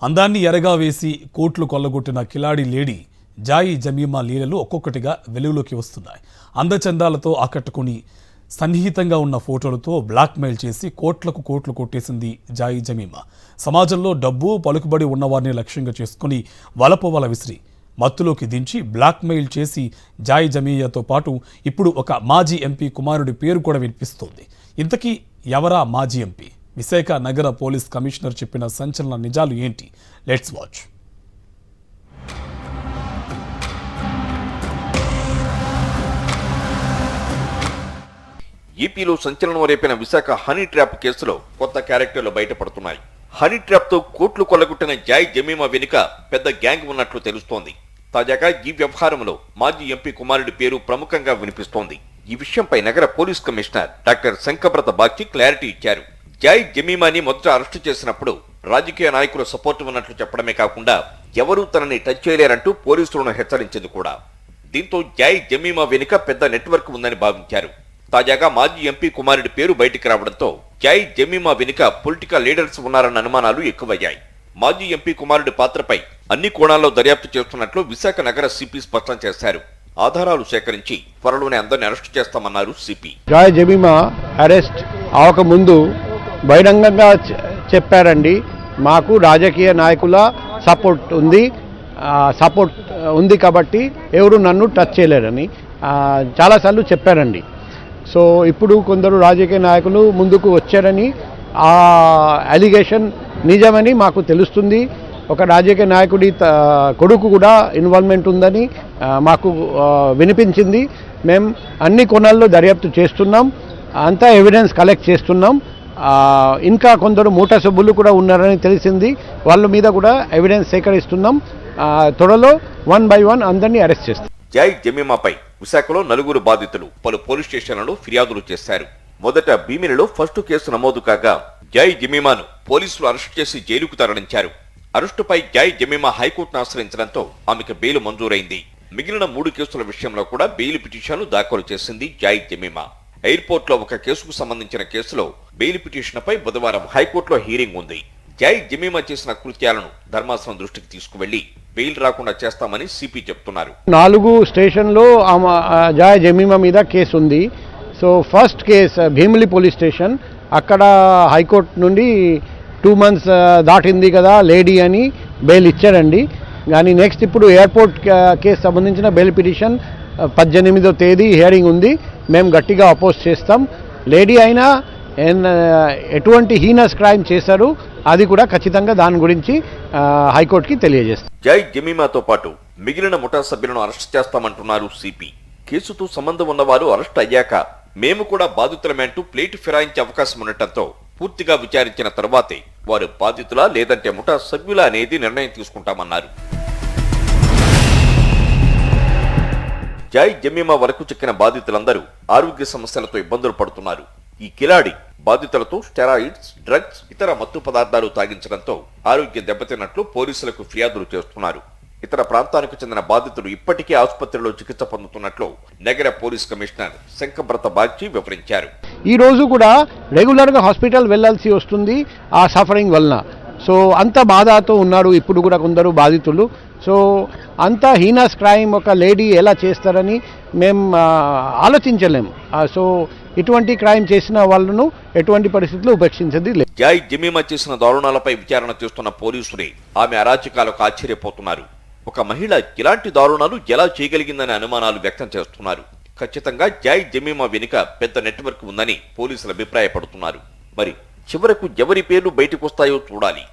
అందాన్ని ఎరగా వేసి కోట్లు కొల్లగొట్టిన కిలాడి లేడీ జాయి జమీమా లీలలు ఒక్కొక్కటిగా వెలుగులోకి వస్తున్నాయి. అందచందాలతో ఆకట్టుకుని సన్నిహితంగా ఉన్న ఫోటోలతో బ్లాక్మెయిల్ చేసి కోట్లకు కోట్లు కొట్టేసింది జాయి జమీమా. సమాజంలో డబ్బు పలుకుబడి ఉన్నవారిని లక్ష్యంగా చేసుకుని వల విసిరి మత్తులోకి దించి బ్లాక్మెయిల్ చేసి జాయి జమీయాతో పాటు ఇప్పుడు ఒక మాజీ ఎంపీ కుమారుడి పేరు కూడా వినిపిస్తోంది. ఇంతకీ ఎవరా మాజీ ఎంపీ? విశాఖ నగర పోలీస్ కమిషనర్ చెప్పిన సంచలన నిజాలు ఏంటి? Let's watch. ఏపీలో సంచలనం రేపిన విశాఖ హనీ ట్రాప్ కేసులో కొత్త క్యారెక్టర్లు బయటపడుతున్నాయి. హనీ ట్రాప్ తో కోట్లు కొల్లగొట్టిన జాయి జమీమా వెనుక పెద్ద గ్యాంగ్ ఉన్నట్లు తెలుస్తోంది. తాజాగా ఈ వ్యవహారంలో మాజీ ఎంపీ కుమారుడి పేరు ప్రముఖంగా వినిపిస్తోంది. ఈ విషయంపై నగర police commissioner doctor Shankhabrata Bagchi clarity ఇచ్చారు. జాయి జమీమాని మొదట అరెస్టు చేసినప్పుడు రాజకీయ నాయకుల సపోర్టు ఉన్నట్లు చెప్పడమే కాకుండా ఎవరూ తనని టచ్ చేయలేరంటూ పోలీసులను హెచ్చరించింది కూడా. దీంతో జాయి జమీమా వెనుక పెద్ద నెట్వర్క్ ఉందని భావించారు. తాజాగా మాజీ ఎంపీ కుమారుడి పేరు బయటికి రావడంతో జాయి జమీమా వెనుక పొలిటికల్ లీడర్స్ ఉన్నారన్న అనుమానాలు ఎక్కువయ్యాయి. మాజీ ఎంపీ కుమారుడి పాత్రపై అన్ని కోణాల్లో దర్యాప్తు చేస్తున్నట్లు విశాఖ నగర సిపి స్పష్టం చేశారు. ఆధారాలు సేకరించి త్వరలోనే అందరిని అరెస్టు చేస్తామన్నారు సిపి. జాయి జమీమా అరెస్ట్ అవక ముందు బహిరంగంగా చెప్పారండి, మాకు రాజకీయ నాయకుల సపోర్ట్ ఉంది కాబట్టి ఎవరు నన్ను టచ్ చేయలేరని చాలాసార్లు చెప్పారండి. సో ఇప్పుడు కొందరు రాజకీయ నాయకులు ముందుకు వచ్చారని ఆ అలిగేషన్ నిజమని మాకు తెలుస్తుంది. ఒక రాజకీయ నాయకుడి కొడుకు కూడా ఇన్వాల్వ్మెంట్ ఉందని మాకు వినిపించింది. మేము అన్ని కోణాల్లో దర్యాప్తు చేస్తున్నాం, అంతా ఎవిడెన్స్ కలెక్ట్ చేస్తున్నాం. ఇంకా కొందరు మూటా సభ్యులు కూడా ఉన్నారని తెలిసింది, వాళ్ళ మీద కూడా ఎవిడెన్స్ సేకరిస్తున్నాం. త్వరలో 1 by 1 అందరినీ అరెస్ట్ చేస్తాం. జాయి జమీమాపై విశాఖలో 4 బాధితులు పలు పోలీస్ స్టేషన్లలో ఫిర్యాదులు చేశారు. మొదట భీమిలిలో ఫస్ట్ కేసు నమోదు కాగా జాయి జమీమాను పోలీసులు అరెస్టు చేసి జైలుకు తరలించారు. అరెస్టుపై జాయి జమీమా హైకోర్టును ఆశ్రయించడంతో ఆమెకు బెయిల్ మంజూరైంది. మిగిలిన 3 కేసుల విషయంలో కూడా బెయిల్ పిటిషన్లు దాఖలు చేసింది జాయి జమీమా. ఎయిర్పోర్ట్ లో ఒక కేసుకు సంబంధించిన కేసులో బెయిల్ పిటిషన్పై బుధవారం హైకోర్టులో హీరింగ్ ఉంది. జాయి జమీమా చేసిన కృత్యాలను ధర్మాసనం దృష్టికి తీసుకువెళ్లి బెయిల్ రాకుండా చేస్తామని సిపి చెప్తున్నారు. 4 స్టేషన్లో జాయి జమీమా మీద కేసు ఉంది. So first case Bheemili police station, అక్కడ హైకోర్టు నుండి 2 months దాటింది కదా లేడీ అని బెయిల్ ఇచ్చారండి. కానీ నెక్స్ట్ ఇప్పుడు ఎయిర్పోర్ట్ కేసు సంబంధించిన బెయిల్ పిటిషన్ 18వ తేదీ హియరింగ్ ఉంది. మేము గట్టిగా అపోజ్ చేస్తాం. లేడీ అయినా ఎటువంటి హీనస్ క్రైమ్ చేశారు అది కూడా ఖచ్చితంగా దాని గురించి హైకోర్టుకి తెలియజేస్తాం. జాయి జమీమాతో పాటు మిగిలిన ముఠా సభ్యులను అరెస్ట్ చేస్తామంటున్నారు సిపి. కేసుతో సంబంధం ఉన్నవారు అరెస్ట్ అయ్యాక మేము కూడా బాధితులమేంటూ ప్లేటు ఫిరాయించే అవకాశం ఉండటంతో పూర్తిగా విచారించిన తర్వాతే వారు బాధితులా లేదంటే ముఠా సభ్యులా అనేది నిర్ణయం తీసుకుంటామన్నారు. జాయి జమీమా వరకు చిక్కిన బాధితులందరూ ఆరోగ్య సమస్యలతో ఇబ్బందులు పడుతున్నారు. ఈ కిలాడి బాధితులతో స్టెరాయిడ్స్, డ్రగ్స్, ఇతర మత్తు పదార్థాలు తాగించడంతో ఆరోగ్యం దెబ్బతిన్నట్లు పోలీసులకు ఫిర్యాదులు చేస్తున్నారు. ఇతర ప్రాంతానికి చెందిన బాధితులు ఇప్పటికే ఆసుపత్రిలో చికిత్స పొందుతున్నట్లు నగర పోలీస్ కమిషనర్ శంకబ్రత బాగ్చి వివరించారు. ఈ రోజు కూడా రెగ్యులర్గా హాస్పిటల్ వెళ్లాల్సి వస్తుంది ఆ సఫరింగ్ వలన. సో అంత బాధతో ఉన్నారు ఇప్పుడు కూడా కొందరు బాధితులు. సో అంత హీనస్ క్రైమ్ ఒక లేడీ ఎలా చేస్తారని మేము ఆలోచించలేం. సో ఇటువంటి క్రైమ్ చేసిన వాళ్ళను ఎటువంటి పరిస్థితుల్లో ఉపేక్షించేది లేదు. జాయి జమీమా చేసిన దారుణాలపై విచారణ చేస్తున్న పోలీసులే ఆమె అరాచకాలకు ఆశ్చర్యపోతున్నారు. ఒక మహిళ ఇలాంటి దారుణాలు ఎలా చేయగలిగిందనే అనుమానాలు వ్యక్తం చేస్తున్నారు. ఖచ్చితంగా జాయి జమీమా వెనుక పెద్ద నెట్వర్క్ ఉందని పోలీసులు అభిప్రాయపడుతున్నారు. మరి చివరకు ఎవరి పేర్లు బయటకు వస్తాయో చూడాలి.